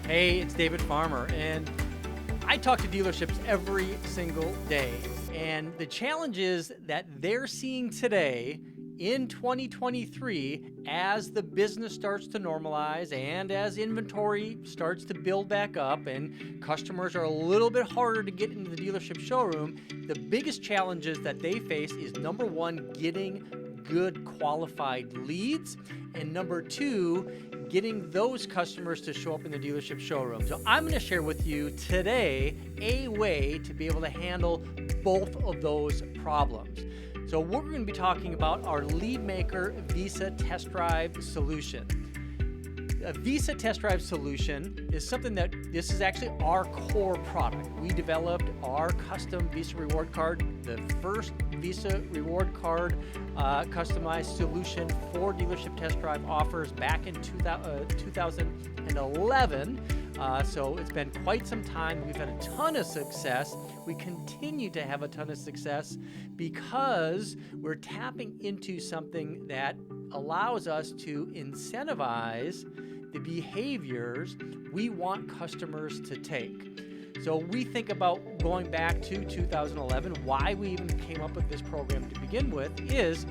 Hey, it's David Farmer, and I talk to dealerships every single day. And the challenges that they're seeing today in 2023 as the business starts to normalize and as inventory starts to build back up and customers are a little bit harder to get into the dealership showroom, the biggest challenges that they face is number one, getting good qualified leads, and number two, getting those customers to show up in the dealership showroom. So I'm going to share with you today a way to be able to handle both of those problems. So we're going to be talking about our Leadmaker Visa Test Drive solution. A Visa Test Drive solution is something that this is actually our core product. We developed our custom Visa reward card, the first Visa reward card customized solution for dealership test drive offers back in 2011. So it's been quite some time. We've had a ton of success. We continue to have a ton of success because we're tapping into something that allows us to incentivize the behaviors we want customers to take. So we think about going back to 2011, why we even came up with this program to begin with is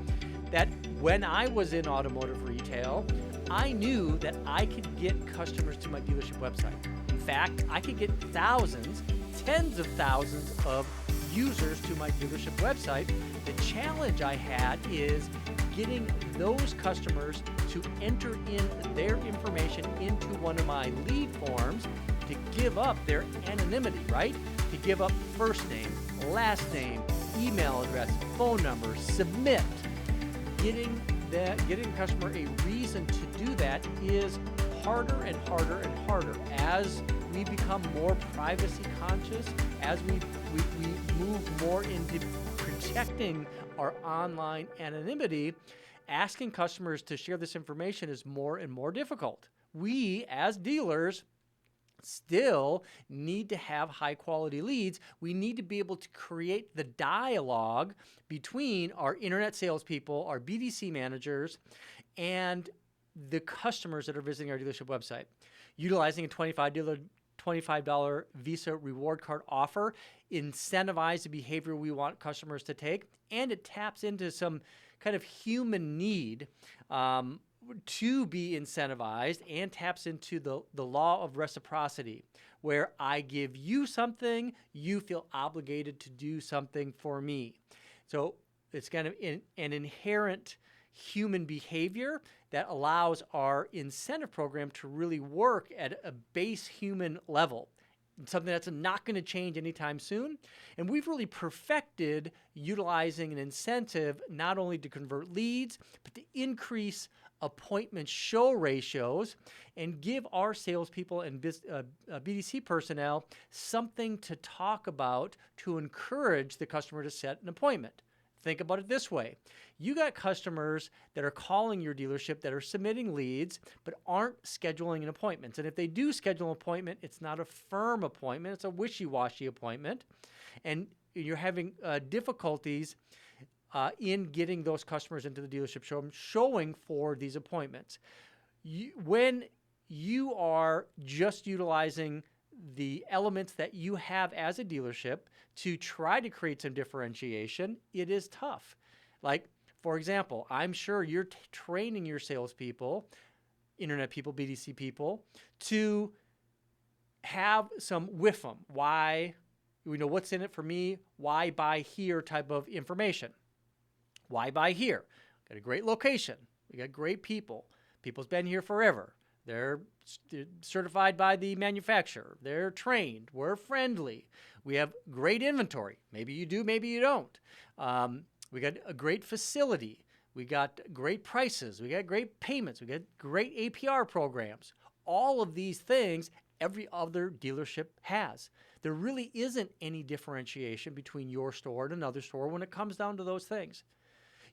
that when I was in automotive retail, I knew that I could get customers to my dealership website. In fact, I could get thousands, tens of thousands of users to my dealership website. The challenge I had is getting those customers to enter in their information into one of my lead forms to give up their anonymity, right? To give up first name, last name, email address, phone number, submit. Getting the customer a reason to do that is harder and harder and harder as we become more privacy conscious, as we move more into protecting our online anonymity. Asking customers to share this information is more and more difficult. We, as dealers, still need to have high quality leads. We need to be able to create the dialogue between our internet salespeople, our BDC managers, and the customers that are visiting our dealership website. Utilizing a $25 Visa reward card offer incentivize the behavior we want customers to take, and it taps into some kind of human need to be incentivized and taps into the law of reciprocity, where I give you something, you feel obligated to do something for me. So it's kind of an inherent human behavior that allows our incentive program to really work at a base human level. Something that's not going to change anytime soon. And we've really perfected utilizing an incentive not only to convert leads, but to increase appointment show ratios and give our salespeople and BDC personnel something to talk about to encourage the customer to set an appointment. Think about it this way. You got customers that are calling your dealership that are submitting leads but aren't scheduling an appointment. And if they do schedule an appointment, it's not a firm appointment. It's a wishy-washy appointment. And you're having difficulties in getting those customers into the dealership showroom, showing for these appointments. When you are just utilizing the elements that you have as a dealership to try to create some differentiation, it is tough. Like, for example, I'm sure you're training your salespeople, internet people, BDC people, to have some WIFM, why, what's in it for me, why buy here type of information. Why buy here? Got a great location. We got great people. People's been here forever. They're certified by the manufacturer. They're trained. We're friendly. We have great inventory. Maybe you do, maybe you don't. We got a great facility. We got great prices. We got great payments. We got great APR programs. All of these things every other dealership has. There really isn't any differentiation between your store and another store when it comes down to those things.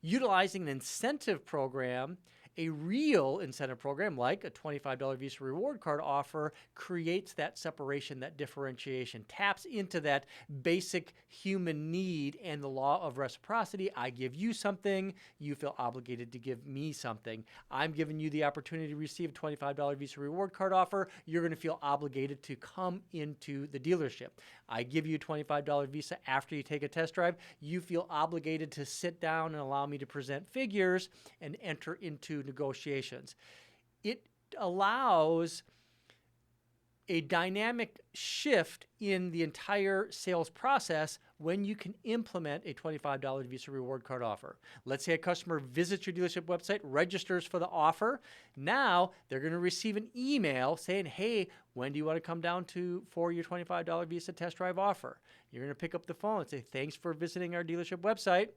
Utilizing an incentive program A real incentive program like a $25 Visa reward card offer creates that separation, that differentiation, taps into that basic human need and the law of reciprocity. I give you something, you feel obligated to give me something. I'm giving you the opportunity to receive a $25 Visa reward card offer. You're going to feel obligated to come into the dealership. I give you a $25 Visa after you take a test drive. You feel obligated to sit down and allow me to present figures and enter into negotiations. It allows a dynamic shift in the entire sales process when you can implement a $25 Visa reward card offer. Let's say a customer visits your dealership website, registers for the offer. Now they're going to receive an email saying, hey, when do you want to come down for your $25 Visa test drive offer? You're going to pick up the phone and say, thanks for visiting our dealership website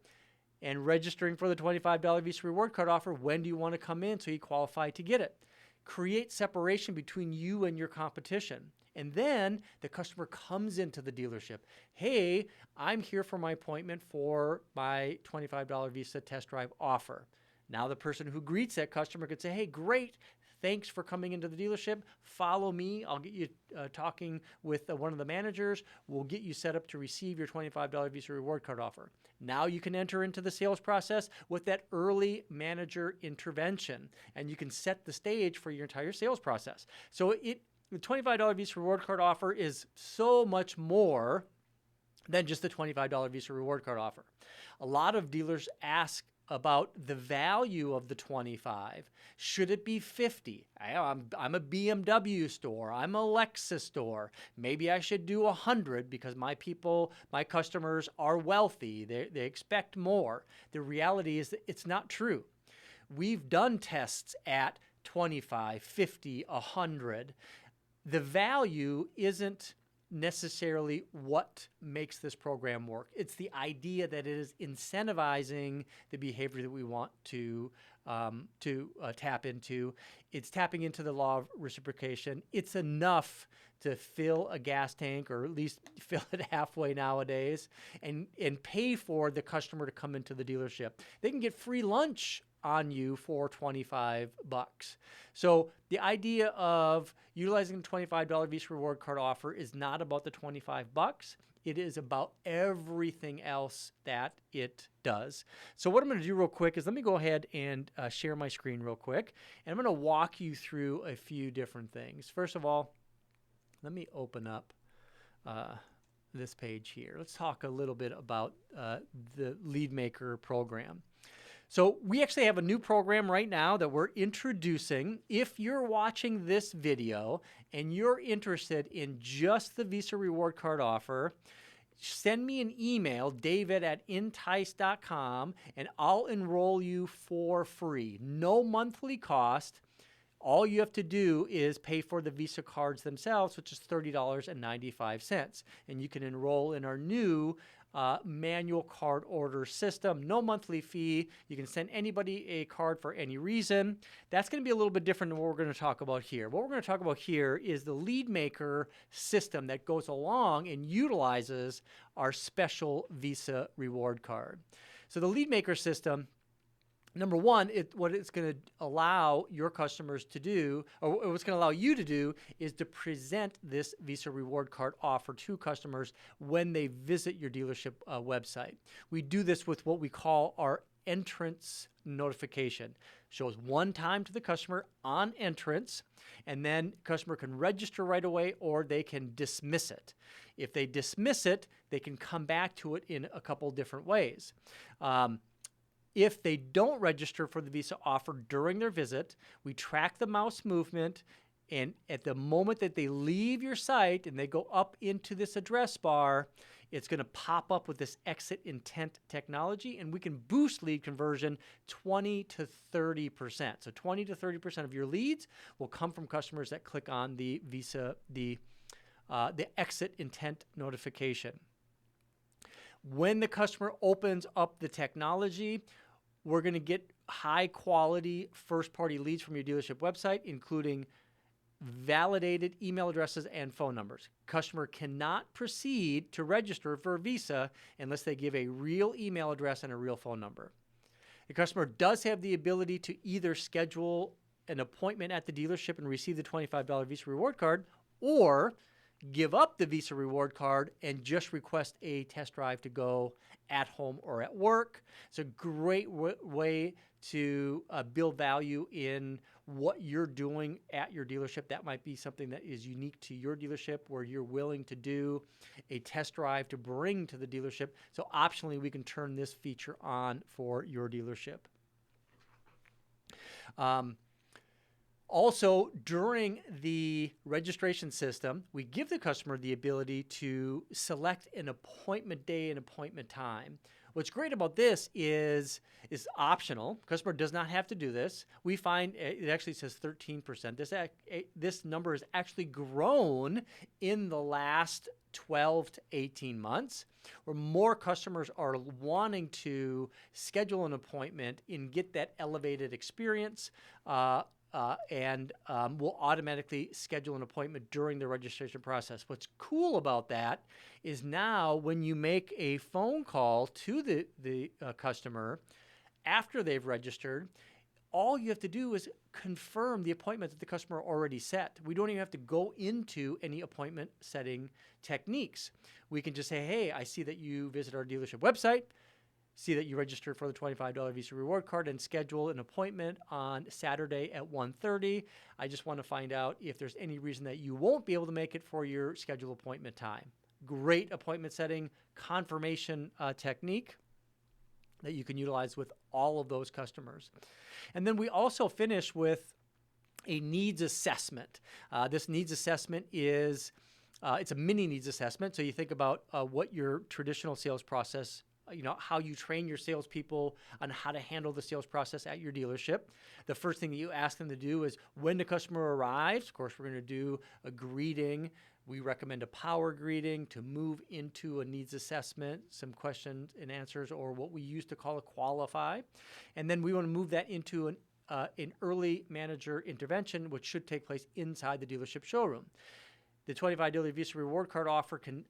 and registering for the $25 Visa reward card offer. When do you want to come in so you qualify to get it? Create separation between you and your competition. And then the customer comes into the dealership. Hey, I'm here for my appointment for my $25 Visa test drive offer. Now the person who greets that customer could say, hey, great. Thanks for coming into the dealership. Follow me. I'll get you talking with one of the managers. We'll get you set up to receive your $25 Visa reward card offer. Now you can enter into the sales process with that early manager intervention, and you can set the stage for your entire sales process. So the $25 Visa reward card offer is so much more than just the $25 Visa reward card offer. A lot of dealers ask about the value of the 25. Should it be 50? I'm a BMW store. I'm a Lexus store. Maybe I should do 100 because my customers are wealthy. They expect more. The reality is that it's not true. We've done tests at 25, 50, 100. The value isn't necessarily what makes this program work. It's the idea that it is incentivizing the behavior that we want to tap into. It's tapping into the law of reciprocation. It's enough to fill a gas tank, or at least fill it halfway nowadays, and pay for the customer to come into the dealership. They can get free lunch on you for $25. So the idea of utilizing the $25 Visa reward card offer is not about the $25. It is about everything else that it does. So what I'm going to do real quick is let me go ahead and share my screen real quick. And I'm going to walk you through a few different things. First of all, let me open up this page here. Let's talk a little bit about the Leadmaker program. So we actually have a new program right now that we're introducing. If you're watching this video and you're interested in just the Visa reward card offer, send me an email, david@intice.com, and I'll enroll you for free. No monthly cost. All you have to do is pay for the Visa cards themselves, which is $30.95. And you can enroll in our new manual card order system. No monthly fee. You can send anybody a card for any reason. That's going to be a little bit different than what we're going to talk about here. What we're going to talk about here is the Leadmaker system that goes along and utilizes our special Visa reward card. So the Leadmaker system, number one, what it's going to allow your customers to do, or what it's going to allow you to do, is to present this Visa reward card offer to customers when they visit your dealership website. We do this with what we call our entrance notification. Shows one time to the customer on entrance, and then customer can register right away or they can dismiss it. If they dismiss it, they can come back to it in a couple different ways. If they don't register for the Visa offer during their visit, we track the mouse movement, and at the moment that they leave your site and they go up into this address bar, it's going to pop up with this exit intent technology, and we can boost lead conversion 20 to 30%. So 20 to 30% of your leads will come from customers that click on the Visa, the exit intent notification. When the customer opens up the technology, we're going to get high-quality first-party leads from your dealership website, including validated email addresses and phone numbers. Customer cannot proceed to register for a Visa unless they give a real email address and a real phone number. The customer does have the ability to either schedule an appointment at the dealership and receive the $25 Visa reward card, or give up the Visa reward card and just request a test drive to go at home or at work. It's a great way to build value in what you're doing at your dealership. That might be something that is unique to your dealership, where you're willing to do a test drive to bring to the dealership. So optionally, we can turn this feature on for your dealership. Also, during the registration system, we give the customer the ability to select an appointment day and appointment time. What's great about this is optional. Customer does not have to do this. We find it actually says 13%. This number has actually grown in the last 12 to 18 months, where more customers are wanting to schedule an appointment and get that elevated experience. And we'll automatically schedule an appointment during the registration process. What's cool about that is now when you make a phone call to the customer after they've registered, all you have to do is confirm the appointment that the customer already set. We don't even have to go into any appointment setting techniques. We can just say, hey, I see that you visit our dealership website, see that you registered for the $25 Visa reward card, and schedule an appointment on Saturday at 1:30. I just want to find out if there's any reason that you won't be able to make it for your scheduled appointment time. Great appointment setting confirmation technique that you can utilize with all of those customers. And then we also finish with a needs assessment. This needs assessment is it's a mini needs assessment. So you think about what your traditional sales process, how you train your salespeople on how to handle the sales process at your dealership. The first thing that you ask them to do is when the customer arrives, of course, we're going to do a greeting. We recommend a power greeting to move into a needs assessment, some questions and answers, or what we used to call a qualify. And then we want to move that into an early manager intervention, which should take place inside the dealership showroom. The $25 Visa reward card offer can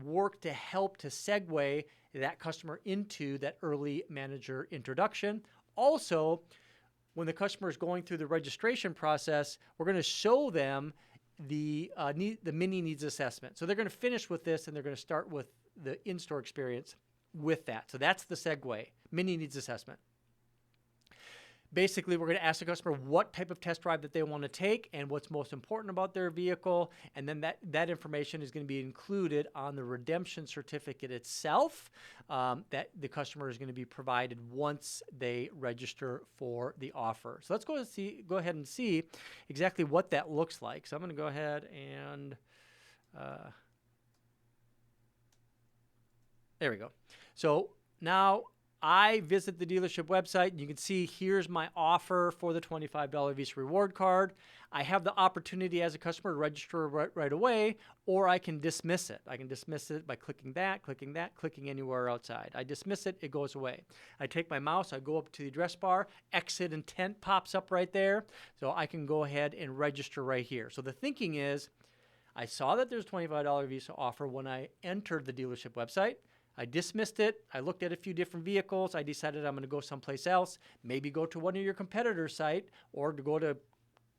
work to help to segue that customer into that early manager introduction. Also, when the customer is going through the registration process, we're going to show them the mini needs assessment. So they're going to finish with this, and they're going to start with the in-store experience with that. So that's the segue, mini needs assessment. Basically, we're going to ask the customer what type of test drive that they want to take and what's most important about their vehicle. And then that information is going to be included on the redemption certificate itself that the customer is going to be provided once they register for the offer. So let's go ahead and see exactly what that looks like. So I'm going to go ahead and there we go. So now I visit the dealership website, and you can see here's my offer for the $25 Visa reward card. I have the opportunity as a customer to register right away, or I can dismiss it. I can dismiss it by clicking that, clicking anywhere outside. I dismiss it, it goes away. I take my mouse, I go up to the address bar, exit intent pops up right there, so I can go ahead and register right here. So the thinking is, I saw that there's a $25 Visa offer when I entered the dealership website. I dismissed it. I looked at a few different vehicles. I decided I'm going to go someplace else, maybe go to one of your competitors' site, or to go to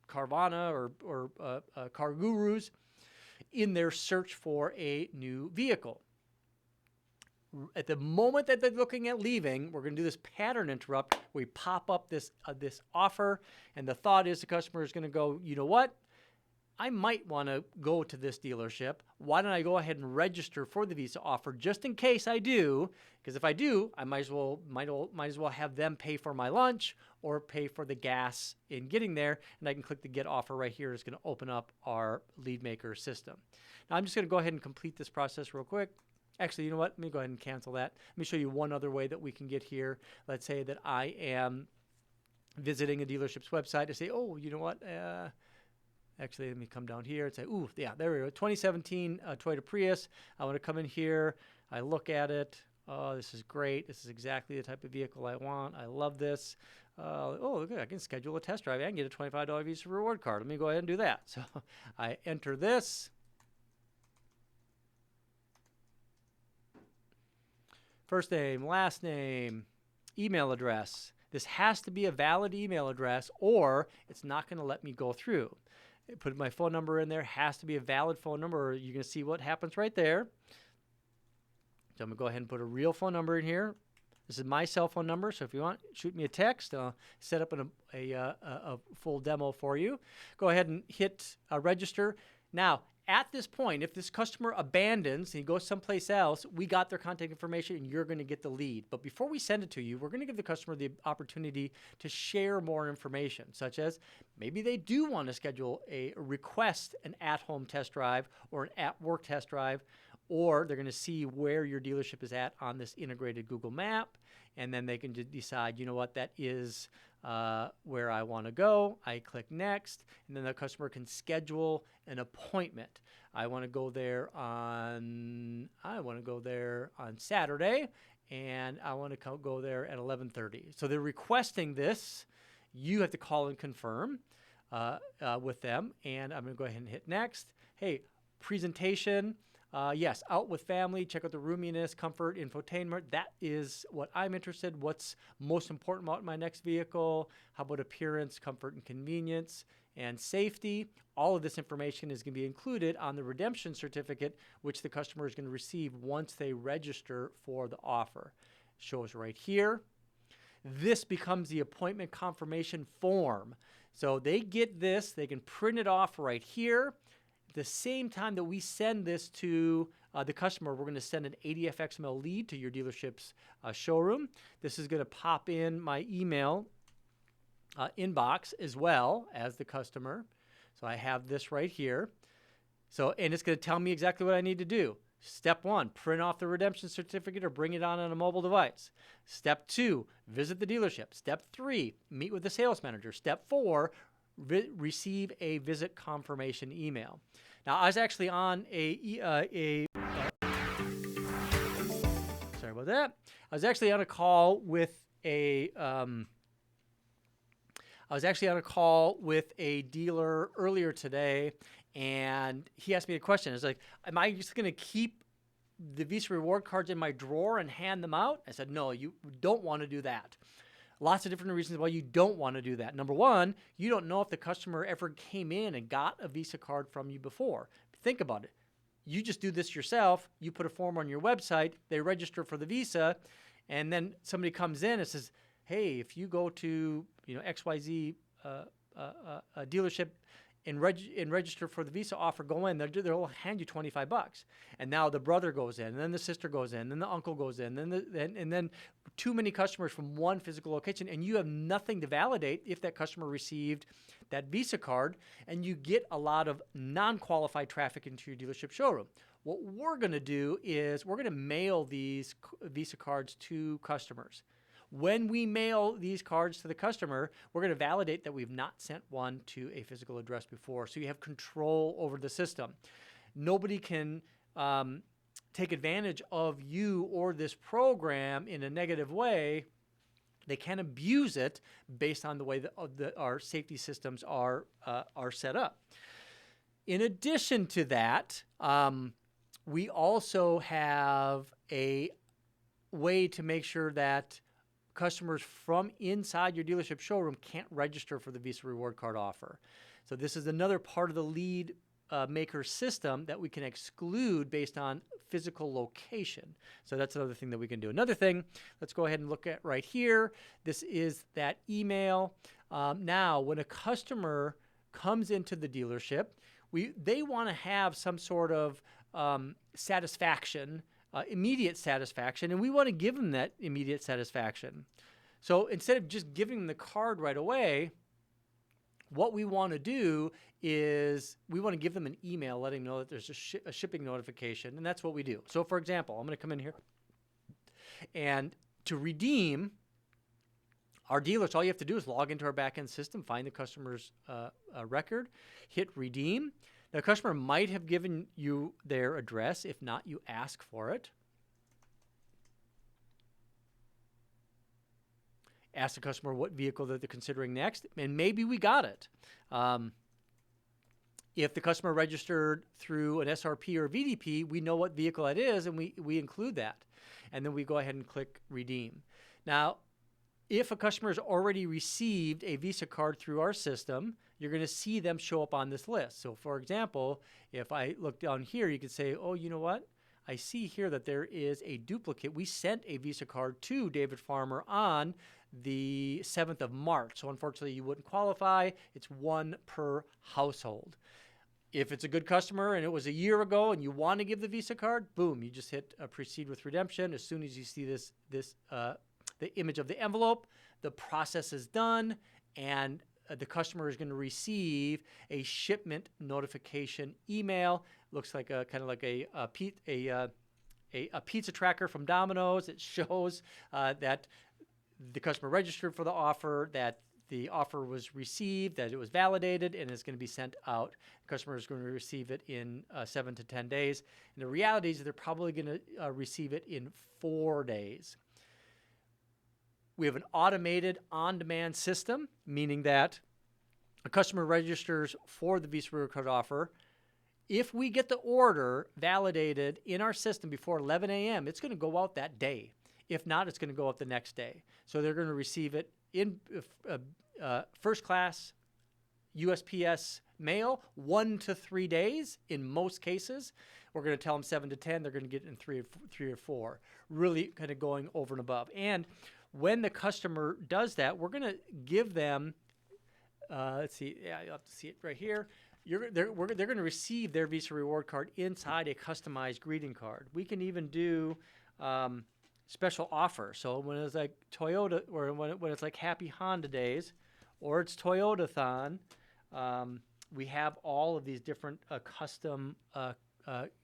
Carvana or Car Gurus in their search for a new vehicle. At the moment that they're looking at leaving, we're going to do this pattern interrupt. We pop up this offer, and the thought is the customer is going to go, you know what? I might want to go to this dealership. Why don't I go ahead and register for the Visa offer just in case I do? Because if I do, I might as well have them pay for my lunch or pay for the gas in getting there, and I can click the Get Offer right here. It's going to open up our Leadmaker system. Now I'm just going to go ahead and complete this process real quick. Actually, you know what? Let me go ahead and cancel that. Let me show you one other way that we can get here. Let's say that I am visiting a dealership's website to say, oh, you know what? Actually, let me come down here and say, ooh, yeah, there we go. 2017 Toyota Prius. I want to come in here. I look at it. Oh, this is great. This is exactly the type of vehicle I want. I love this. Oh, look, I can schedule a test drive. I can get a $25 Visa reward card. Let me go ahead and do that. So I enter this. First name, last name, email address. This has to be a valid email address or it's not going to let me go through. Put my phone number in there, has to be a valid phone number, or you're going to see what happens right there. So I'm going to go ahead and put a real phone number in here. This is my cell phone number, so if you want, shoot me a text. I'll set up a full demo for you. Go ahead and hit register. Now, at this point, if this customer abandons and he goes someplace else, we got their contact information and you're going to get the lead. But before we send it to you, we're going to give the customer the opportunity to share more information, such as maybe they do want to schedule request an at-home test drive or an at-work test drive, or they're going to see where your dealership is at on this integrated Google map, and then they can decide, you know what, that is where I want to go. I click next, and then the customer can schedule an appointment. I want to go there on Saturday, and I want to go there at 11:30. So they're requesting this. You have to call and confirm with them, and I'm going to go ahead and hit next. Hey, presentation. Yes, out with family, check out the roominess, comfort, infotainment. That is what I'm interested in. What's most important about my next vehicle? How about appearance, comfort, and convenience, and safety? All of this information is going to be included on the redemption certificate, which the customer is going to receive once they register for the offer. Shows right here. This becomes the appointment confirmation form. So they get this. They can print it off right here. The same time that we send this to the customer, we're going to send an ADF XML lead to your dealership's showroom. This is going to pop in my email inbox as well as the customer. So I have this right here. And it's going to tell me exactly what I need to do. Step 1, print off the redemption certificate or bring it on a mobile device. Step 2, visit the dealership. Step 3, meet with the sales manager. Step 4, receive a visit confirmation email. Now, I was actually on sorry about that. I was actually on a call with a dealer earlier today, and he asked me a question. It's like, am I just going to keep the Visa reward cards in my drawer and hand them out? I said, no, you don't want to do that. Lots of different reasons why you don't want to do that. Number one, you don't know if the customer ever came in and got a Visa card from you before. Think about it. You just do this yourself. You put a form on your website. They register for the Visa, and then somebody comes in and says, hey, if you go to XYZ dealership and register for the Visa offer, go in. They'll hand you $25. And now the brother goes in, and then the sister goes in, and then the uncle goes in, and then too many customers from one physical location, and you have nothing to validate if that customer received that Visa card, and you get a lot of non-qualified traffic into your dealership showroom. What we're going to do is we're going to mail these Visa cards to customers. When we mail these cards to the customer, we're going to validate that we've not sent one to a physical address before, so you have control over the system. Nobody can take advantage of you or this program in a negative way. They can abuse it based on the way that our safety systems are set up. In addition to that, we also have a way to make sure that customers from inside your dealership showroom can't register for the Visa reward card offer. So this is another part of the Leadmaker system that we can exclude based on physical location. So that's another thing that we can do. Another thing, let's go ahead and look at right here. This is that email. Now, when a customer comes into the dealership, they want to have some sort of satisfaction, immediate satisfaction, and we want to give them that immediate satisfaction. So instead of just giving them the card right away, what we want to do is we want to give them an email letting them know that there's a shipping notification, and that's what we do. So for example, I'm going to come in here, and to redeem our dealers, all you have to do is log into our back-end system, find the customer's record, hit redeem. Now, the customer might have given you their address. If not, you ask for it. Ask the customer what vehicle that they're considering next, and maybe we got it. If the customer registered through an SRP or VDP, we know what vehicle that is, and we include that. And then we go ahead and click redeem. Now, If a customer has already received a Visa card through our system, you're going to see them show up on this list. So for example, if I look down here, you could say, oh, you know what? I see here that there is a duplicate. We sent a Visa card to David Farmer on the 7th of March. So unfortunately, you wouldn't qualify. It's one per household. If it's a good customer and it was a year ago and you want to give the Visa card, boom, you just hit proceed with redemption. As soon as you see the image of the envelope, the process is done, and the customer is going to receive a shipment notification email. Looks like a kind of like a pizza tracker from Domino's. It shows that the customer registered for the offer, that the offer was received, that it was validated, and it's going to be sent out. The customer is going to receive it in 7 to 10 days. And the reality is they're probably going to receive it in 4 days. We have an automated on-demand system, meaning that a customer registers for the Visa Reward Card offer. If we get the order validated in our system before 11 a.m., it's going to go out that day. If not, it's going to go out the next day. So they're going to receive it in first class USPS mail, 1 to 3 days in most cases. We're going to tell them 7 to 10. They're going to get it in three or 4. Really kind of going over and above. And when the customer does that, we're going to give them, let's see, yeah, you'll have to see it right here. They're going to receive their Visa Reward Card inside a customized greeting card. We can even do special offers. So when it's like Toyota, or when it's like Happy Honda Days, or it's Toyota-thon, we have all of these different custom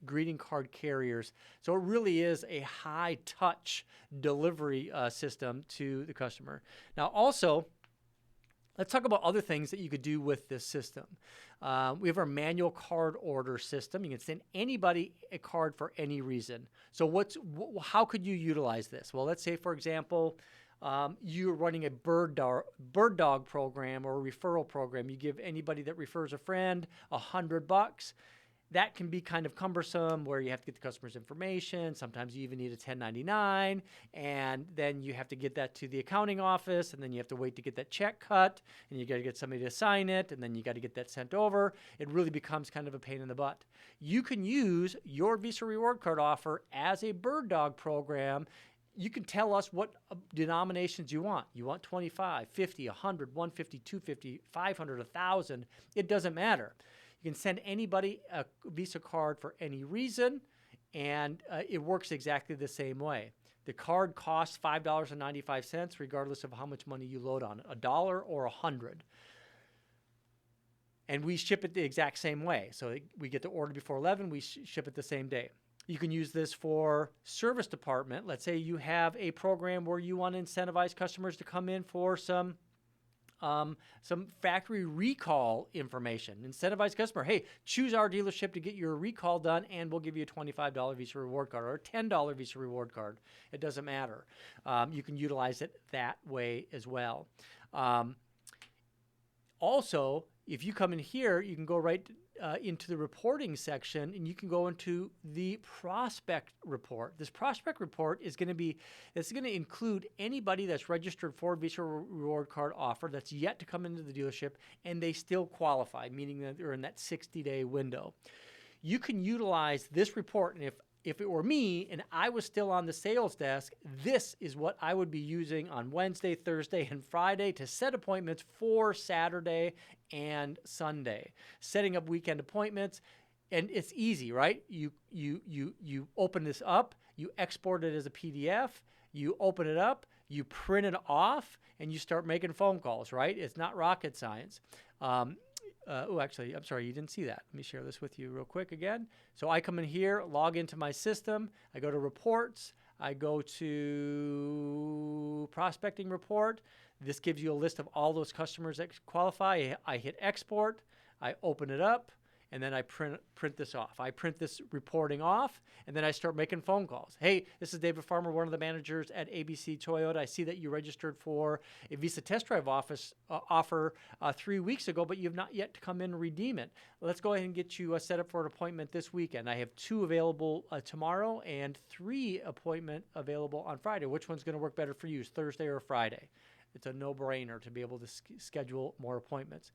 greeting card carriers. So it really is a high-touch delivery system to the customer. Now, also, let's talk about other things that you could do with this system. We have our manual card order system. You can send anybody a card for any reason. So how could you utilize this? Well, let's say, for example, you're running a bird dog program or a referral program. You give anybody that refers a friend $100. That can be kind of cumbersome, where you have to get the customer's information. Sometimes you even need a 1099, and then you have to get that to the accounting office, and then you have to wait to get that check cut, and you got to get somebody to sign it, and then you got to get that sent over. It really becomes kind of a pain in the butt. You can use your Visa Reward Card offer as a bird dog program. You can tell us what denominations you want. You want 25, 50, 100, 150, 250, 500, 1,000. It doesn't matter. You can send anybody a Visa card for any reason, and it works exactly the same way. The card costs $5.95 regardless of how much money you load on it, $1 or $100. And we ship it the exact same way. So we get the order before 11, we ship it the same day. You can use this for service department. Let's say you have a program where you want to incentivize customers to come in for some factory recall information. Incentivize customer, hey, choose our dealership to get your recall done, and we'll give you a $25 Visa Reward Card or a $10 Visa Reward Card. It doesn't matter. You can utilize it that way as well. Also, if you come in here, you can go right into the reporting section, and you can go into the prospect report. This prospect report is going to include anybody that's registered for a Visa Reward Card offer that's yet to come into the dealership, and they still qualify, meaning that they're in that 60-day window. You can utilize this report, and if it were me and I was still on the sales desk, this is what I would be using on Wednesday, Thursday, and Friday to set appointments for Saturday and Sunday. Setting up weekend appointments, and it's easy, right? You open this up, you export it as a PDF, you open it up, you print it off, and you start making phone calls, right? It's not rocket science. Actually, I'm sorry, you didn't see that. Let me share this with you real quick again. So I come in here, log into my system. I go to reports. I go to prospecting report. This gives you a list of all those customers that qualify. I hit export. I open it up, and then I print this off. I print this reporting off, and then I start making phone calls. Hey, this is David Farmer, one of the managers at ABC Toyota. I see that you registered for a Visa Test Drive offer 3 weeks ago, but you have not yet come in and redeem it. Let's go ahead and get you set up for an appointment this weekend. I have 2 available tomorrow and 3 appointment available on Friday. Which one's going to work better for you, Thursday or Friday? It's a no-brainer to be able to schedule more appointments.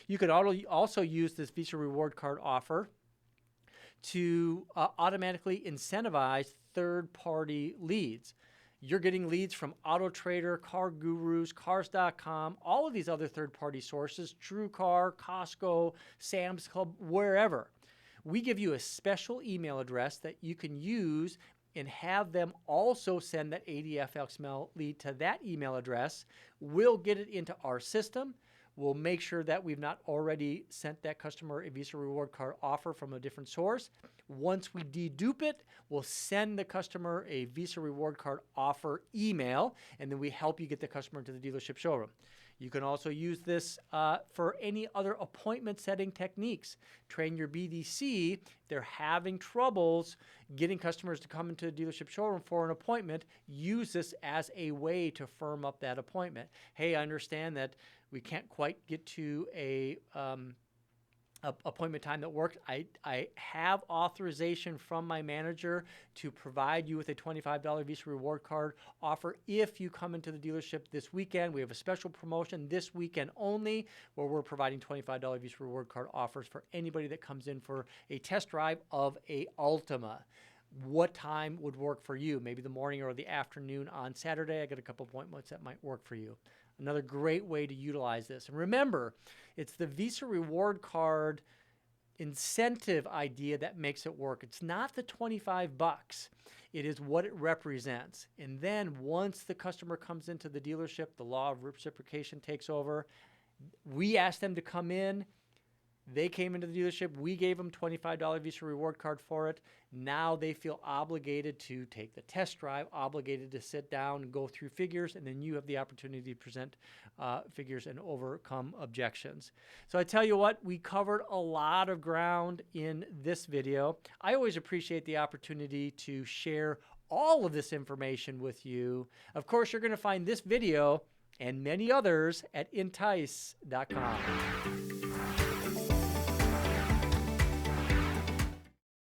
You could also use this Visa reward card offer to automatically incentivize third-party leads. You're getting leads from Auto Trader, Car Gurus, Cars.com, all of these other third-party sources, TrueCar, Costco, Sam's Club, wherever. We give you a special email address that you can use and have them also send that ADFXML lead to that email address. We'll get it into our system. We'll make sure that we've not already sent that customer a Visa reward card offer from a different source. Once we dedupe it, we'll send the customer a Visa reward card offer email, and then we help you get the customer into the dealership showroom. You can also use this for any other appointment setting techniques. Train your BDC. They're having troubles getting customers to come into the dealership showroom for an appointment. Use this as a way to firm up that appointment. Hey, I understand that we can't quite get to a appointment time that works. I have authorization from my manager to provide you with a $25 Visa reward card offer if you come into the dealership this weekend. We have a special promotion this weekend only where we're providing $25 Visa reward card offers for anybody that comes in for a test drive of a Altima. What time would work for you? Maybe the morning or the afternoon on Saturday. I got a couple appointments that might work for you. Another great way to utilize this. And remember, it's the Visa reward card incentive idea that makes it work. It's not the 25 bucks. It is what it represents. And then once the customer comes into the dealership, the law of reciprocation takes over. We ask them to come in. They came into the dealership. We gave them $25 Visa reward card for it. Now they feel obligated to take the test drive, obligated to sit down and go through figures, and then you have the opportunity to present figures and overcome objections. So I tell you what, we covered a lot of ground in this video. I always appreciate the opportunity to share all of this information with you. Of course, you're going to find this video and many others at intice.com.